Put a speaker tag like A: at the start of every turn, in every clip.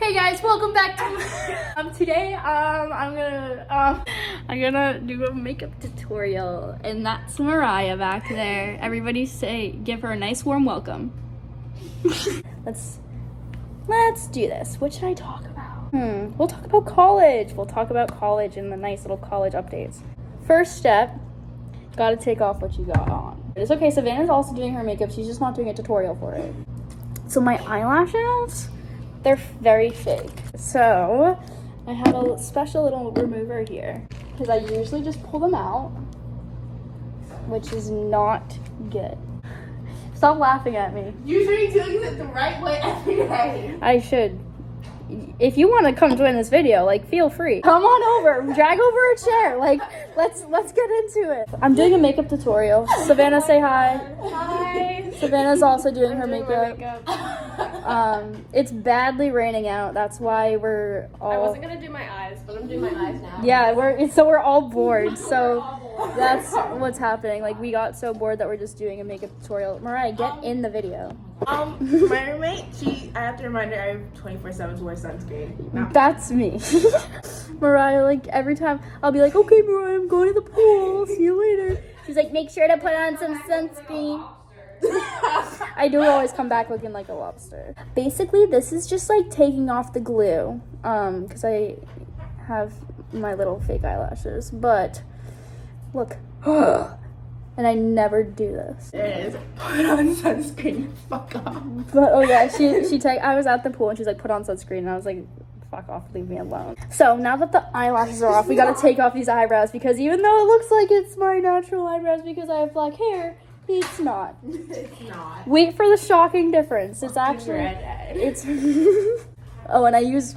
A: Hey guys, welcome back to today I'm gonna do a makeup tutorial, and that's Mariah back there. Everybody say, give her a nice warm welcome. Let's do this. What should I talk about? We'll talk about college. We'll talk about college and the nice little college updates. First step, gotta take off what you got on. It's okay, Savannah's also doing her makeup, she's just not doing a tutorial for it. So my eyelashes, they're very fake. So I have a special little remover here because I usually just pull them out, which is not good. Stop laughing at me.
B: You should be doing it the right way every day.
A: I should. If you want to come join this video, like, feel free. Come on over, drag over a chair. Like, let's get into it. I'm doing a makeup tutorial. Savannah, say hi.
B: Hi.
A: Savannah's also doing her makeup. It's badly raining out. That's why we're all.
B: I wasn't gonna do my eyes, but I'm doing my eyes now.
A: Yeah, we're all bored. So that's what's happening. Like, we got so bored that we're just doing a makeup tutorial. Mariah, get in the video.
B: My roommate, I have to remind her I have 24/7 to wear sunscreen. No.
A: That's me. Mariah, like, every time I'll be like, okay, Mariah, I'm going to the pool. See you later. She's like, make sure to put on some sunscreen. I do always come back looking like a lobster. Basically, this is just like taking off the glue, because I have my little fake eyelashes, but look. And I never do this.
B: There it is. Put on sunscreen. Fuck off.
A: But oh yeah, I was at the pool and she's like, put on sunscreen, and I was like, fuck off, leave me alone. So now that the eyelashes are off, we gotta take off these eyebrows, because even though it looks like it's my natural eyebrows because I have black hair, it's not.
B: It's not.
A: Wait for the shocking difference. It's actually it's oh, and I use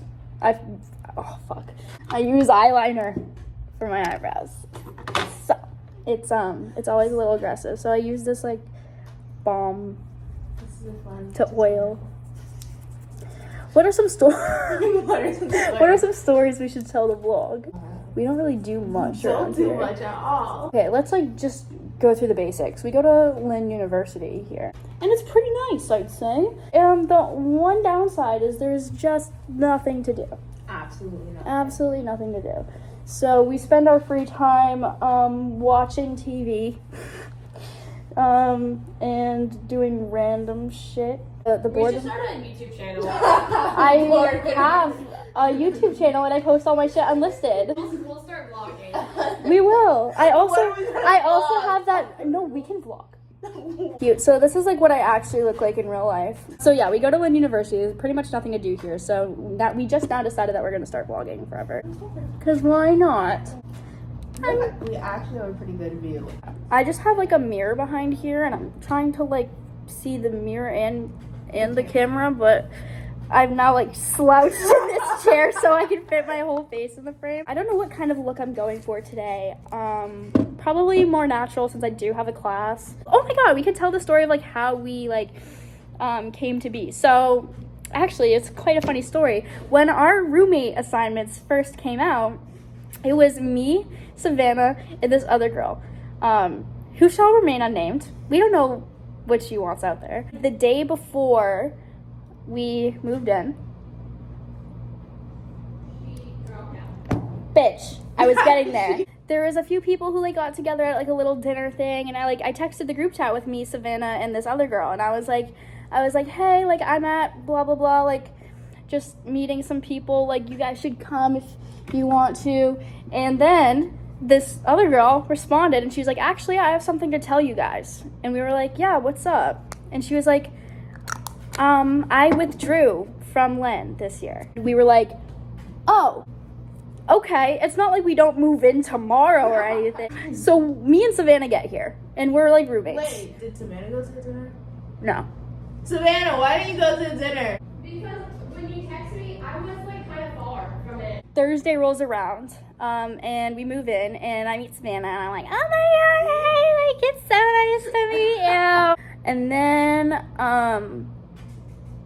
A: eyeliner for my eyebrows. So it's always a little aggressive. So I use this like balm to oil. What are some What are some stories we should tell the vlog? We don't really do much around here.
B: Don't do much at all.
A: Okay, let's like just go through the basics. We go to Lynn University here, and it's pretty nice, I'd say. The one downside is there's just nothing to do. Absolutely nothing to do. So we spend our free time watching TV and doing random shit. The board.
B: We should start a YouTube channel.
A: I have a YouTube channel and I post all my shit unlisted.
B: We'll start vlogging.
A: We will. I also have that. No, we can vlog. Cute. So this is like what I actually look like in real life. So yeah, we go to Lynn University. There's pretty much nothing to do here. So that we just now decided that we're gonna start vlogging forever. Cause why not?
B: We actually have a pretty good view.
A: I just have like a mirror behind here, and I'm trying to like see the mirror and the camera, but I'm now like slouched in this chair so I can fit my whole face in the frame. I don't know what kind of look I'm going for today. Probably more natural since I do have a class. Oh my god, we could tell the story of like how we like came to be. So actually, it's quite a funny story. When our roommate assignments first came out, it was me, Savannah, and this other girl, who shall remain unnamed. We don't know what she wants out there. The day before we moved in, bitch, I was getting there. There was a few people who like got together at like a little dinner thing, and I texted the group chat with me, Savannah, and this other girl, and I was like, hey, like, I'm at blah blah blah, like, just meeting some people, like, you guys should come if you want to. And then this other girl responded, and she was like, actually, I have something to tell you guys. And we were like, yeah, what's up? And she was like, I withdrew from Lynn this year. We were like, oh, okay. It's not like we don't move in tomorrow or anything. So me and Savannah get here, and we're like roommates.
B: Wait, did Savannah go to the dinner?
A: No.
B: Savannah, why didn't you go to the dinner?
C: Because when you text me, I was like kind of far from it.
A: Thursday rolls around, and we move in, and I meet Savannah, and I'm like, oh my god, hey, like, it's so nice to meet you. And then,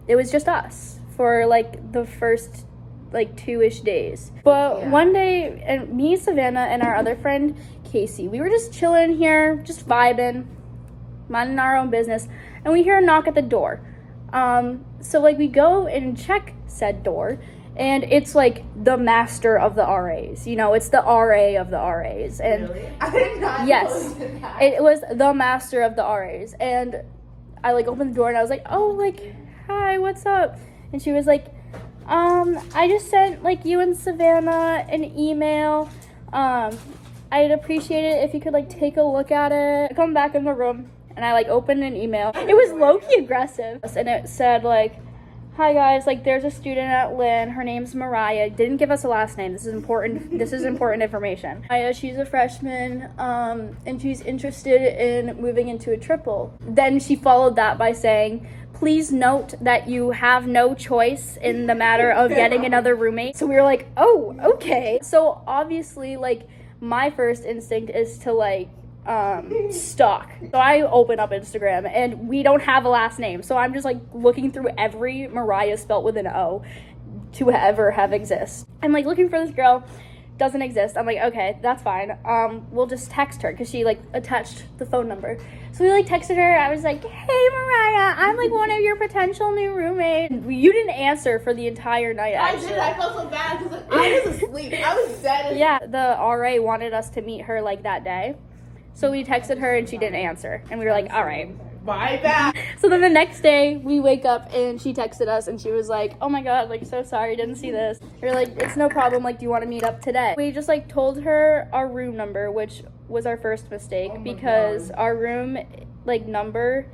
A: it was just us for like the first like 2-ish days. But
B: yeah.
A: One day, and me, Savannah, and our other friend Casey, we were just chilling here, just vibing, minding our own business, and we hear a knock at the door. So like we go and check said door, and it's like the master of the RAs. You know, it's the RA of the RAs. And
B: Really? I did not
A: yes,
B: know that.
A: it was the master of the RAs. And I like opened the door and I was like, oh, like, hi, what's up? And she was like, I just sent like you and Savannah an email. I'd appreciate it if you could like take a look at it. I come back in the room and I like opened an email. It was low-key aggressive. And it said like, hi guys, like there's a student at Lynn. Her name's Mariah. Didn't give us a last name. This is important. This is important information. Mariah, she's a freshman, and she's interested in moving into a triple. Then she followed that by saying, please note that you have no choice in the matter of getting another roommate. So we were like, oh, okay. So obviously, like my first instinct is to like stalk. So I open up Instagram and we don't have a last name. So I'm just like looking through every Mariah spelt with an O to ever have exist. I'm like looking for this girl, doesn't exist. I'm like, okay, that's fine. We'll just text her because she like attached the phone number. So we like texted her. I was like, hey Mariah, I'm like one of your potential new roommates. You didn't answer for the entire night. Actually.
B: I did. I felt so bad because I was asleep. I was dead.
A: Yeah, the RA wanted us to meet her like that day. So we texted her and she didn't answer. And we were like, all right.
B: My bad.
A: So then the next day we wake up and she texted us and she was like, oh my God, like so sorry, didn't see this. We were like, it's no problem, like do you want to meet up today? We just like told her our room number, which was our first mistake because our room like number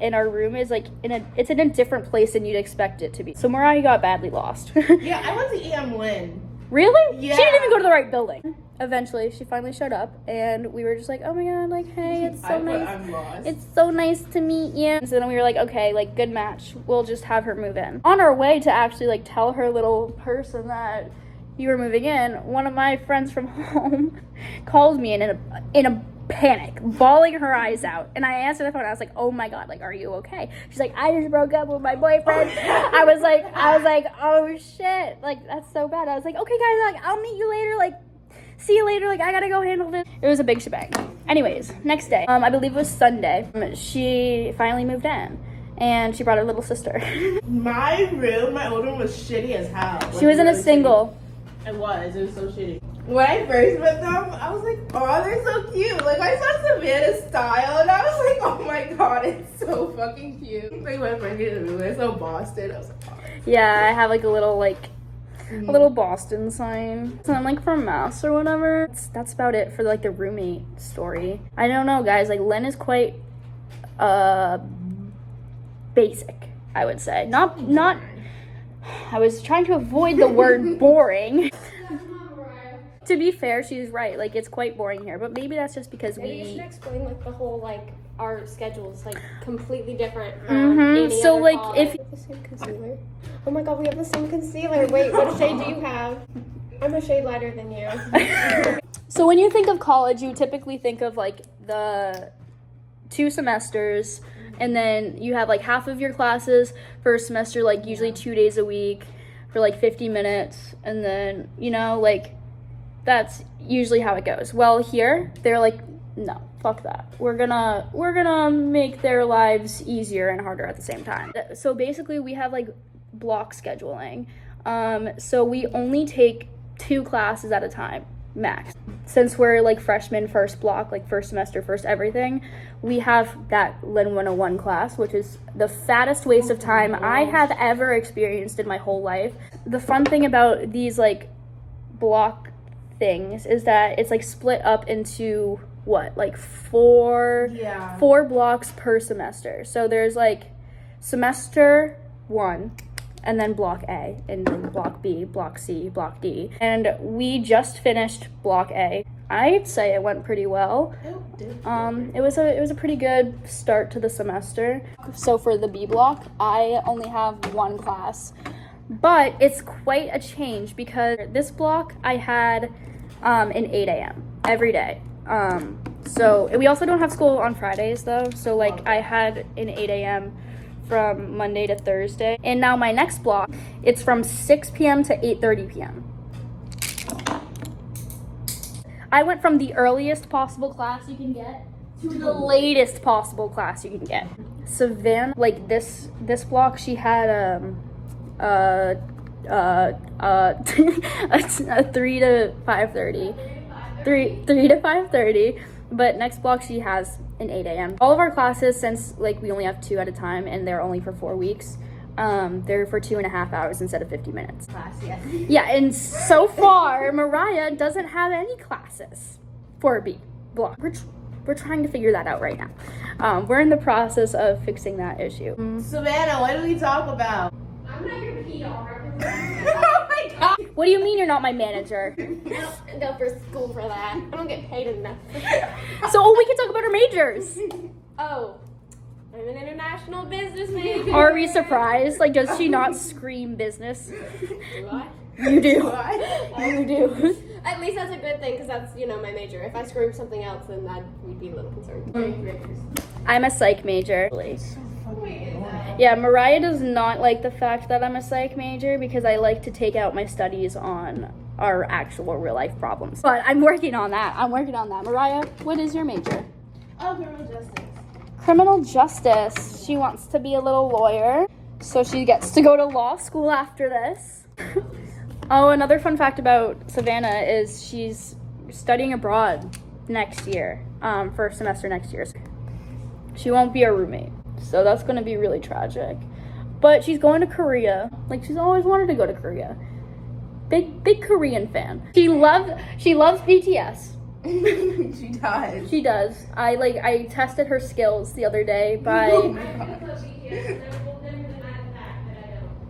A: in our room is like it's in a different place than you'd expect it to be. So Mariah got badly lost.
B: Yeah, I went to EM Lynn.
A: Really?
B: Yeah.
A: She didn't even go to the right building. Eventually, she finally showed up, and we were just like, oh my God, like, hey, it's so nice.
B: I'm lost.
A: It's so nice to meet you. And so then we were like, okay, like, good match. We'll just have her move in. On our way to actually, like, tell her little person that you were moving in, one of my friends from home called me in a panic, bawling her eyes out. And I answered the phone. I was like, oh my God, like, are you okay? She's like, I just broke up with my boyfriend. I was like, oh shit. Like, that's so bad. I was like, okay guys, like, I'll meet you later. Like, see you later. Like, I gotta go handle this. It was a big shebang. Anyways, next day, I believe it was Sunday, she finally moved in. And she brought her little sister.
B: My old room was shitty as hell.
A: She was in a single.
B: Shitty. It was so shitty. When I first met them, I was like, oh, they're so cute. Like, I saw Savannah's style, and I was like, oh my God, it's so fucking cute. Like, my friend came to me, I saw Boston. I was like, oh.
A: Yeah, I have like a little Boston sign. So I'm like from Mass or whatever. That's about it for like the roommate story. I don't know, guys. Like Len is quite basic, I would say. Not. I was trying to avoid the word boring. To be fair, she's right. Like, it's quite boring here, but maybe that's just because
C: You should
A: we.
C: explain like the whole like our schedules like completely different.
A: So like if
C: We have the same concealer. Oh my God, we have the same concealer. Wait, what shade do you have? I'm a shade lighter than you.
A: So when you think of college, you typically think of like the 2 semesters, and then you have like half of your classes first semester, like usually 2 days a week for like 50 minutes, and then like that's usually how it goes. Well, here they're like, no, fuck that. We're gonna make their lives easier and harder at the same time. So basically we have like block scheduling. So we only take 2 classes at a time, max. Since we're like freshmen, first block, like first semester, first everything, we have that Lin 101 class, which is the fattest waste of time I have ever experienced in my whole life. The fun thing about these like block things is that it's like split up into like four blocks per semester. So there's like semester 1, and then block A, and then block B, block C, block D. And we just finished block A. I'd say it went pretty well. It was a pretty good start to the semester. So for the B block, I only have 1 class, but it's quite a change because this block I had an 8 a.m. every day. So we also don't have school on Fridays though. So like I had an 8 a.m. from Monday to Thursday. And now my next block, it's from 6 p.m. to 8:30 p.m. I went from the earliest possible class you can get to the latest possible class you can get. Savannah, like this block, she had a 3 to 5:30, 3 to 5:30. But next block she has an 8 a.m. All of our classes, since like we only have 2 at a time and they're only for 4 weeks, they're for 2.5 hours instead of 50 minutes.
B: Class, yes.
A: Yeah, and so far Mariah doesn't have any classes for a B block. We're trying to figure that out right now. We're in the process of fixing that issue.
B: Savannah, what do we talk about?
C: I'm not your PR.
B: Oh my god.
A: What do you mean you're not my manager?
C: I don't go for school for that. I don't get paid enough.
A: So we can talk about our majors.
C: Oh, I'm an international business major.
A: Are we surprised? Like, does she not scream business?
C: Do I?
A: You do.
B: What?
A: You do.
C: At least that's a good thing, because that's, my major. If I scream something else, then we'd be a little concerned.
A: I'm a psych major. Yeah, Mariah does not like the fact that I'm a psych major because I like to take out my studies on our actual real life problems. But I'm working on that. Mariah, what is your major?
B: Oh, criminal justice.
A: Criminal justice. She wants to be a little lawyer, so she gets to go to law school after this. Oh, another fun fact about Savannah is she's studying abroad next year, first semester next year. She won't be a roommate, so that's going to be really tragic. But she's going to Korea. Like, she's always wanted to go to Korea. Big Korean fan. She loves BTS.
B: She does.
A: She does. I tested her skills the other day by.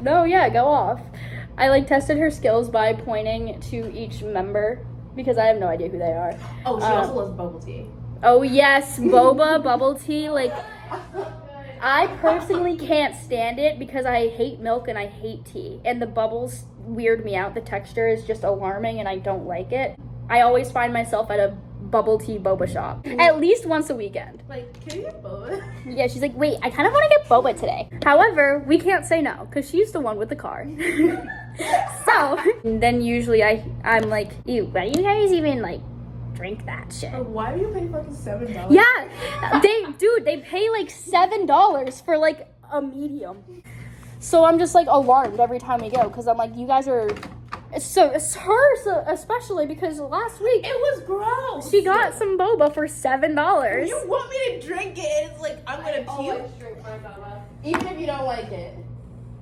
A: No, yeah, go off. I tested her skills by pointing to each member because I have no idea who they are.
B: Oh, she also loves bubble tea.
A: Oh yes, boba, bubble tea. Like, I personally can't stand it because I hate milk and I hate tea. And the bubbles weird me out. The texture is just alarming and I don't like it. I always find myself at a bubble tea boba shop at least once a weekend.
B: Like, can you get boba?
A: Yeah, she's like, wait, I kind of want to get boba today. However, we can't say no because she's the one with the car. So then usually I'm like, ew, why do you guys even drink that shit?
B: Why do you pay fucking $7?
A: Yeah, they pay $7 for a medium. So I'm just alarmed every time we go because I'm like, you guys are. So it's her especially because last week
B: it was gross.
A: she got some boba for $7.
B: You want me to drink it? It's like I'm gonna puke.
C: Drink my boba.
B: Even if you don't like it.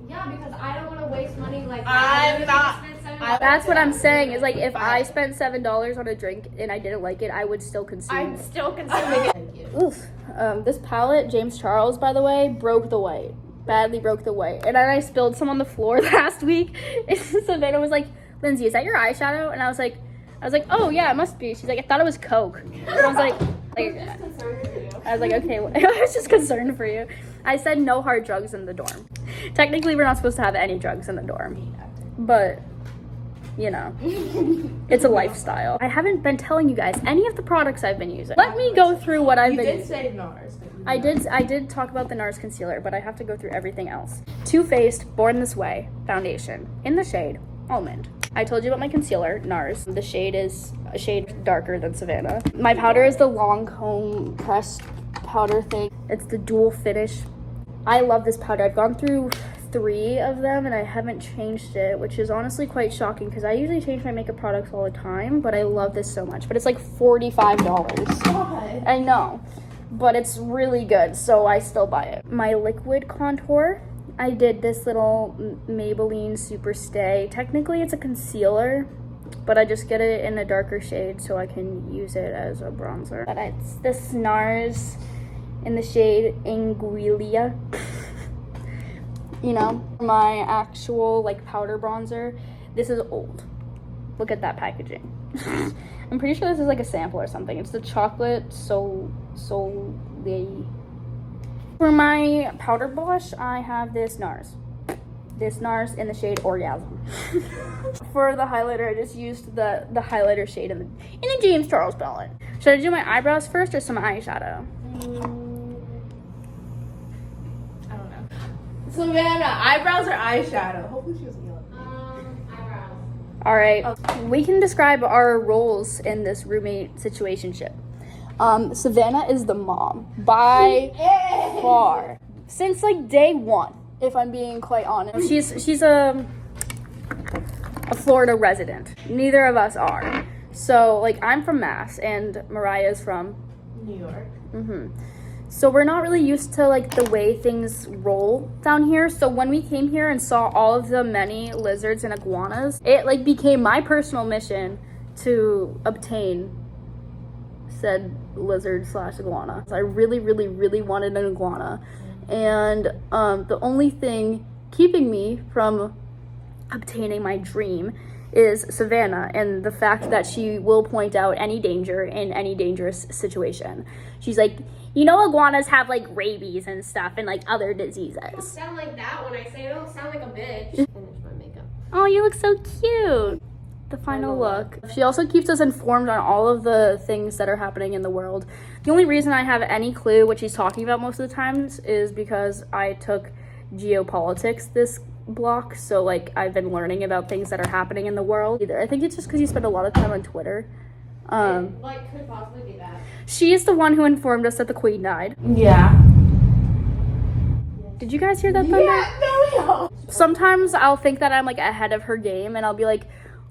C: Yeah, because I don't want to waste money like
B: I'm not.
A: That's what I'm saying is if I spent $7 on a drink and I didn't like it, I would still consume
C: I'm
A: it.
C: still consuming it.
B: Thank you.
A: Oof. This palette, James Charles, by the way, broke the white. Badly broke the white. And then I spilled some on the floor last week. And Savannah was like, Lindsay, is that your eyeshadow? And I was like, oh yeah, it must be. She's like, I thought it was Coke. And I was like, okay. I was just concerned for you. I said no hard drugs in the dorm. Technically, we're not supposed to have any drugs in the dorm. But, it's a lifestyle. I haven't been telling you guys any of the products I've been using. Let me go through what I've been using.
B: You did say NARS.
A: I did talk about the NARS concealer, but I have to go through everything else. Too Faced Born This Way foundation in the shade Almond. I told you about my concealer, NARS. The shade is a shade darker than Savannah. My powder is the Lancome pressed powder thing. It's the dual finish. I love this powder. I've gone through 3 of them and I haven't changed it, which is honestly quite shocking because I usually change my makeup products all the time, but I love this so much. But it's $45.
B: God.
A: I know, but it's really good, so I still buy it. My liquid contour, I did this little Maybelline Super Stay. Technically it's a concealer, but I just get it in a darker shade so I can use it as a bronzer. But it's this NARS in the shade Anguilla. My actual like powder bronzer. This is old. Look at that packaging. I'm pretty sure this is like a sample or something. It's the chocolate Soleil. For my powder blush, I have this NARS. This NARS in the shade Orgasm. For the highlighter, I just used the highlighter shade in the James Charles palette. Should I do my eyebrows first or some eyeshadow?
B: I don't know. Savannah, eyebrows or eyeshadow? Hopefully she doesn't yell at me.
C: Eyebrows.
A: All right, we can describe our roles in this roommate situationship. Savannah is the mom by far. Since like day one, if I'm being quite honest. She's a Florida resident. Neither of us are. So like I'm from Mass and Mariah is from
B: New York.
A: So we're not really used to like the way things roll down here. So when we came here and saw all of the many lizards and iguanas, it like became my personal mission to obtain said lizard / iguana. I really, really, really wanted an iguana. And the only thing keeping me from obtaining my dream is Savannah and the fact that she will point out any danger in any dangerous situation. She's like, you know, iguanas have like rabies and stuff and like other diseases.
C: I don't sound like that when I say it. I don't sound like a bitch. Finish my makeup.
A: Oh, you look so cute. The final look. She also keeps us informed on all of the things that are happening in the world. The only reason I have any clue what she's talking about most of the times is because I took geopolitics this block, so like I've been learning about things that are happening in the world. I think it's just because you spend a lot of time on Twitter.
C: Like could possibly be that.
A: She is the one who informed us that the Queen died.
B: Yeah.
A: Did you guys hear that thunder?
B: Yeah, no.
A: Sometimes I'll think that I'm like ahead of her game and I'll be like,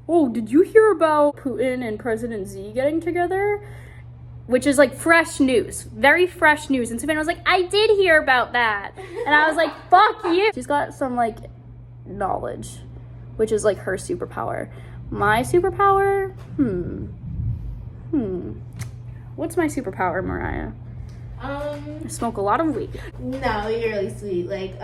A: oh, did you hear about Putin and President Z getting together? Which is like fresh news, very fresh news. And Savannah was like, I did hear about that. And I was like, fuck you. She's got some like knowledge, which is like her superpower. My superpower? What's my superpower, Mariah? I smoke a lot of weed.
B: No, you're really sweet. Like,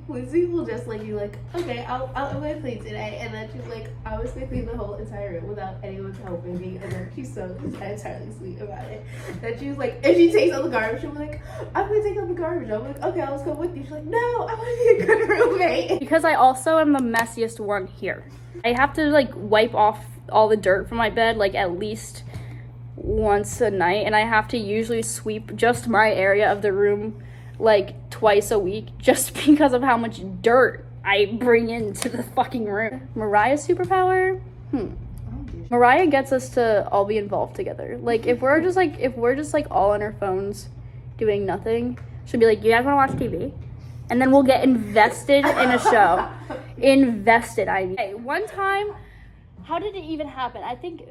B: Lindsay will just like you, like, okay, I'm gonna clean today, and then she's like, I was gonna clean the whole entire room without anyone helping me, and then she's so entirely sweet about it. That she was like, if she takes out the garbage, she'll be like, I'm gonna take out the garbage. I'm like, okay, I'll just go with you. She's like, no, I want to be a good roommate.
A: Because I also am the messiest one here. I have to like wipe off all the dirt from my bed like at least once a night, and I have to usually sweep just my area of the room like twice a week just because of how much dirt I bring into the fucking room. Mariah's superpower? Mariah gets us to all be involved together. Like if we're just like all on our phones doing nothing, she'll be like, you guys want to watch TV? And then we'll get invested in a show. Invested, I mean. Hey, one time, how did it even happen? I think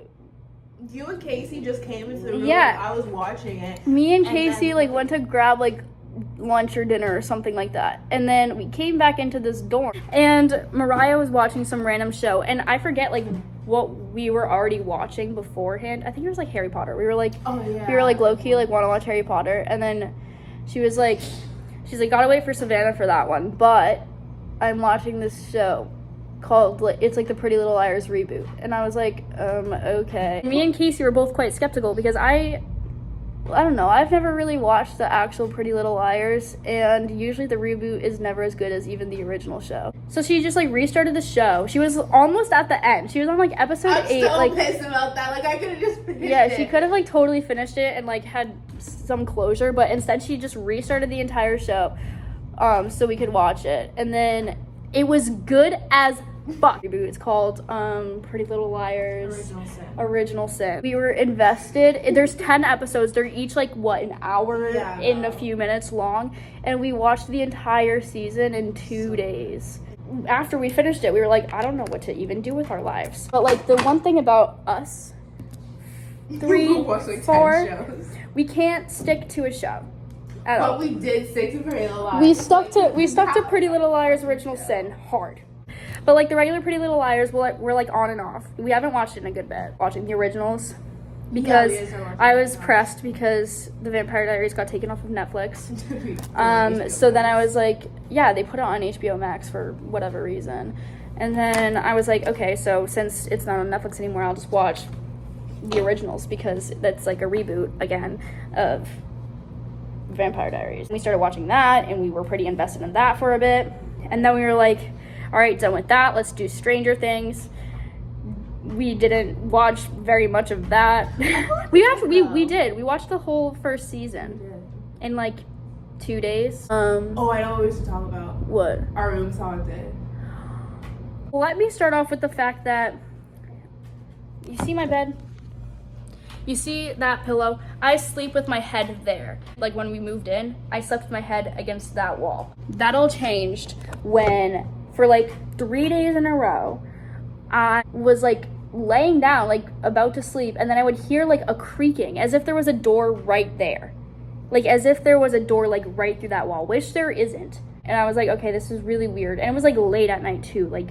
B: You and Casey just came into the room.
A: Yeah.
B: I was watching it.
A: me and Casey like went to grab like lunch or dinner or something like that, and then we came back into this dorm and Mariah was watching some random show, and I forget like what we were already watching beforehand. I think it was like Harry Potter. We were like, we were like low-key like want to watch Harry Potter, and then she's like gotta wait for Savannah for that one, but I'm watching this show called like, it's like the Pretty Little Liars reboot, and I was like, okay. Me and Casey were both quite skeptical because I don't know, I've never really watched the actual Pretty Little Liars, and usually the reboot is never as good as even the original show. So she just like restarted the show. She was almost at the end. She was on like episode 8.
B: I'm so
A: like
B: pissed about that. Like I could have just finished
A: yeah,
B: it.
A: she could have like totally finished it and like had some closure, but instead she just restarted the entire show so we could watch it, and then it was good as fuck. It's called Pretty Little Liars Original Sin. We were invested. There's 10 episodes. They're each like what, an hour in a few minutes long, and we watched the entire season in 2 days. After we finished it, we were like, I don't know what to even do with our lives. But like the one thing about us 3, 4, we can't stick to a show at all.
B: But we did stick to Pretty Little Liars.
A: We stuck to Pretty Little Liars Original Sin hard. But like the regular Pretty Little Liars, we're like on and off. We haven't watched it in a good bit. Watching the originals because I was pressed because the Vampire Diaries got taken off of Netflix. So then I was like, yeah, they put it on HBO Max for whatever reason. And then I was like, okay, so since it's not on Netflix anymore, I'll just watch the originals because that's like a reboot again of Vampire Diaries. We started watching that and we were pretty invested in that for a bit. And then we were like, all right, done with that. Let's do Stranger Things. We didn't watch very much of that. We did. We watched the whole first season in like 2 days.
B: Oh, I know what we used to talk about.
A: What?
B: Our room's haunted.
A: Let me start off with the fact that you see my bed. You see that pillow? I sleep with my head there. Like when we moved in, I slept with my head against that wall. That all changed when, for like 3 days in a row, I was like laying down, like about to sleep, and then I would hear like a creaking, as if there was a door right there. Like as if there was a door like right through that wall, which there isn't. And I was like, okay, this is really weird. And it was like late at night too, like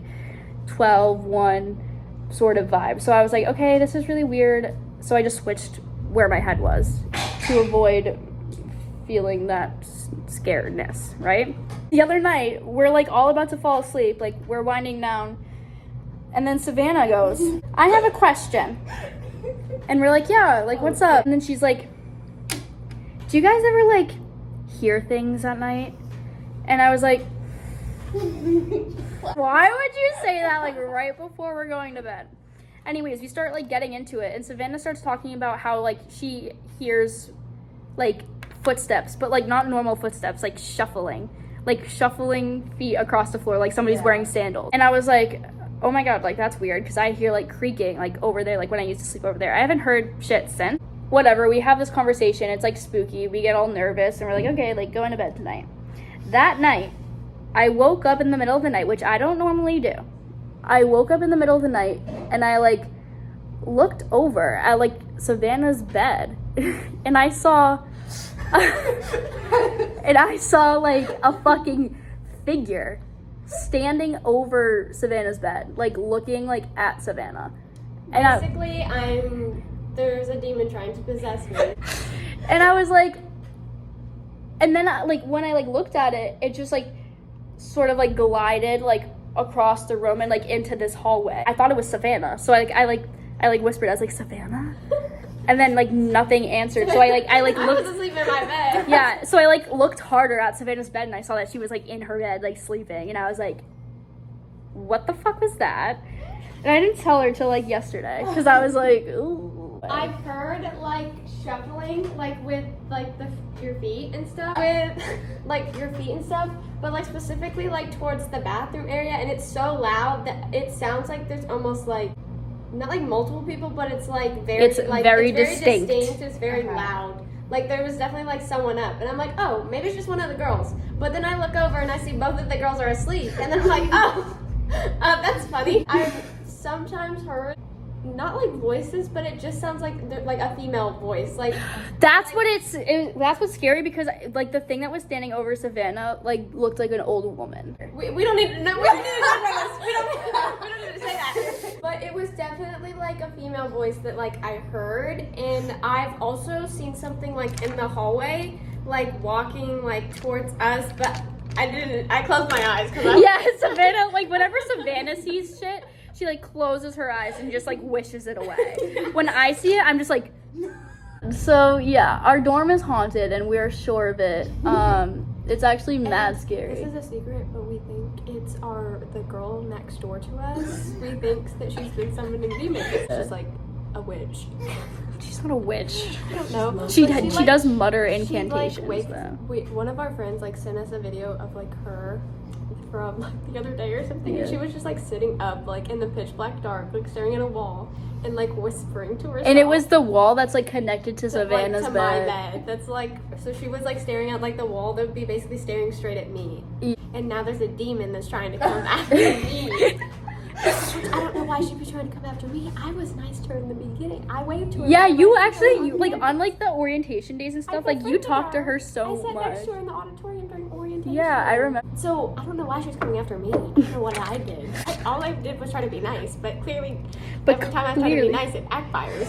A: 12, 1 sort of vibe. So I was like, okay, this is really weird. So I just switched where my head was to avoid feeling that scaredness, right? The other night, we're like all about to fall asleep, like we're winding down. And then Savannah goes, I have a question. And we're like, yeah, like what's up? And then she's like, do you guys ever like hear things at night? And I was like, why would you say that like right before we're going to bed? Anyways, we start like getting into it, and Savannah starts talking about how like she hears like footsteps, but like not normal footsteps, like shuffling feet across the floor, like somebody's wearing sandals. And I was like, oh my god, like that's weird, because I hear like creaking like over there, like when I used to sleep over there. I haven't heard shit since. Whatever, we have this conversation, it's like spooky, we get all nervous, and we're like, okay, like going to bed tonight. That night, I woke up in the middle of the night, which I don't normally do. I woke up in the middle of the night, and I like looked over at like Savannah's bed, and I saw like a fucking figure standing over Savannah's bed, like looking like at Savannah. And
C: basically, there's a demon trying to possess me.
A: And I was like, and then like when I like looked at it, it just like sort of like glided like across the room and like into this hallway. I thought it was Savannah, so I whispered, I was like, Savannah? And then like nothing answered, so I looked.
C: I was asleep in my bed.
A: Yeah, so I like looked harder at Savannah's bed, and I saw that she was like in her bed like sleeping, and I was like, what the fuck was that? And I didn't tell her till like yesterday, because I was like, ooh.
C: I've heard like shuffling, like with like your feet and stuff, with like your feet and stuff, but like specifically like towards the bathroom area, and it's so loud that it sounds like there's almost like not like multiple people, but it's like very distinct. It's very loud. Like there was definitely like someone up, and I'm like, oh, maybe it's just one of the girls. But then I look over and I see both of the girls are asleep, and then I'm like, oh, that's funny. I've sometimes heard not like voices, but it just sounds like a female voice. Like
A: that's what's scary, because like the thing that was standing over Savannah like looked like an old woman.
C: We don't need to know. We don't need to talk about this. We don't need to say that. But it was definitely like a female voice that like I heard, and I've also seen something like in the hallway, like walking like towards us, but I closed my eyes because
A: Savannah, like whenever Savannah sees shit, she like closes her eyes and just like wishes it away. When I see it, I'm just like. So yeah, our dorm is haunted, and we're sure of it. It's actually mad scary.
C: This is a secret, but we think it's the girl next door to us. We think that she's been summoning demons. It's just like a witch.
A: She's not a witch.
C: I don't know.
A: She does mutter incantations.
C: One of our friends like sent us a video of like her from like the other day or something, and she was just like sitting up like in the pitch black dark, like staring at a wall and like whispering to herself.
A: And it was the wall that's like connected to Savannah's
C: to
A: bed.
C: my bed. That's like, so she was like staring at like the wall that would be basically staring straight at me. And now there's a demon that's trying to come after me. I don't know why she'd be trying to come after me. I was nice to her in the beginning. I waved to her.
A: Yeah, you actually, like on like the orientation days and stuff, like you talked to her so much.
C: I sat next to her in the auditorium during orientation.
A: Yeah, I remember.
C: So I don't know why she was coming after me. I don't know what I did. All I did was try to be nice, but clearly, every time I try to be nice, it backfires.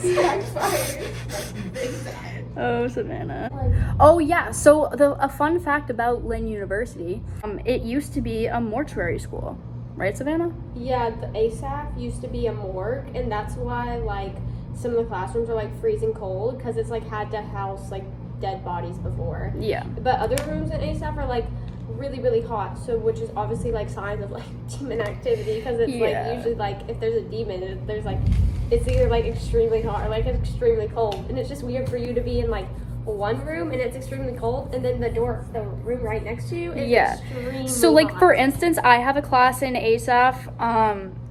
A: Oh, Savannah. Oh yeah, so a fun fact about Lynn University, it used to be a mortuary school. Right, Savannah?
C: Yeah, the ASAF used to be a morgue, and that's why, like, some of the classrooms are, like, freezing cold, because it's, like, had to house, like, dead bodies before.
A: Yeah.
C: But other rooms at ASAF are, like, really, really hot, so which is obviously, like, signs of, like, demon activity, because it's, like, usually, like, if there's a demon, there's, like, it's either, like, extremely hot or, like, it's extremely cold, and it's just weird for you to be in, like, one room and it's extremely cold, and then the room right next to you is extremely
A: so like
C: hot.
A: For instance, I have a class in ASAF,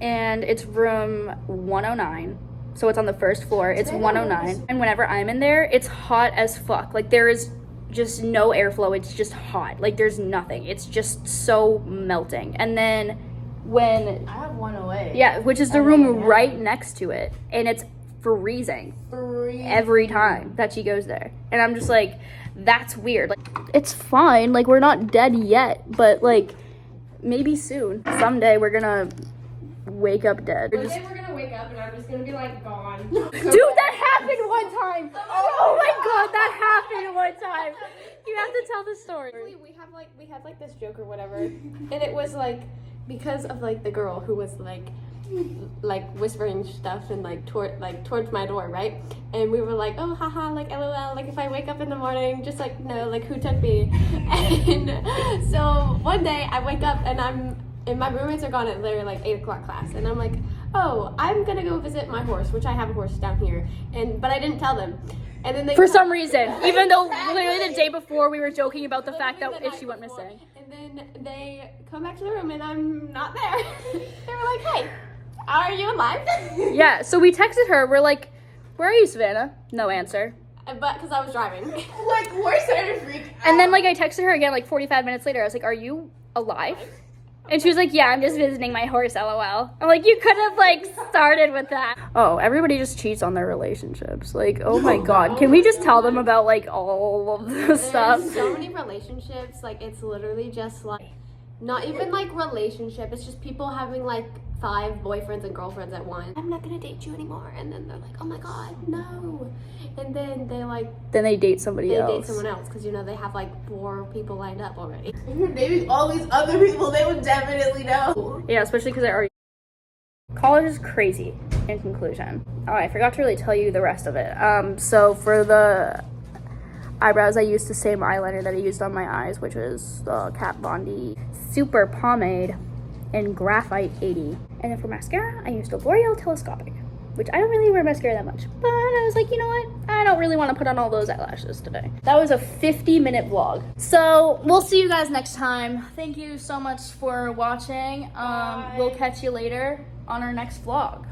A: and it's room 109, So it's on the first floor. It's 109. And whenever I'm in there, it's hot as fuck. Like there is just no airflow. It's just hot. Like there's nothing. It's just so melting. And then when
B: I have 108.
A: yeah, which is the room right next to it, and it's freezing every time that she goes there. And I'm just like, that's weird. Like it's fine. Like we're not dead yet, but like maybe soon. Someday we're gonna wake up dead.
C: One day we're gonna wake up and I'm just gonna be like gone.
A: Dude, that happened one time. Oh my god, that happened one time. You have to tell the story.
C: We had like this joke or whatever, and it was like because of like the girl who was like whispering stuff and towards my door, right? And we were like, oh haha, like LOL, like if I wake up in the morning, just like no, like who took me? And so one day I wake up and my roommates are gone at their like 8 o'clock class, and I'm like, oh, I'm gonna go visit my horse, which I have a horse down here, but I didn't tell them. And then they
A: for some reason, even though literally the day before we were joking about the fact that if she went missing.
C: And then they come back to the room and I'm not there. They were like, hey, are you alive?
A: Yeah, so we texted her. We're like, where are you, Savannah? No answer.
C: But because I was driving.
B: Like, we're starting to freak out.
A: And then like I texted her again like 45 minutes later. I was like, are you alive? And she was like, yeah, I'm just visiting my horse, LOL. I'm like, you could have like started with that. Oh, everybody just cheats on their relationships. Like, oh my god. Can we just tell them about like all of the stuff?
C: There's so many relationships, like it's literally just like, not even like relationship, it's just people having like 5 boyfriends and girlfriends at once. I'm not gonna date you anymore. And then they're like, oh my god, no. And then they
A: date somebody else.
C: They date someone else because they have like 4 people lined up already.
B: If you're dating all these other people, they would definitely know.
A: Yeah, especially because I already. College is crazy. In conclusion, oh, I forgot to really tell you the rest of it. So for the eyebrows, I used the same eyeliner that I used on my eyes, which is the Kat Von D Super Pomade in Graphite 80. And then for mascara, I used a L'Oreal Telescopic, which I don't really wear mascara that much. But I was like, you know what? I don't really want to put on all those eyelashes today. That was a 50-minute vlog. So we'll see you guys next time. Thank you so much for watching. We'll catch you later on our next vlog.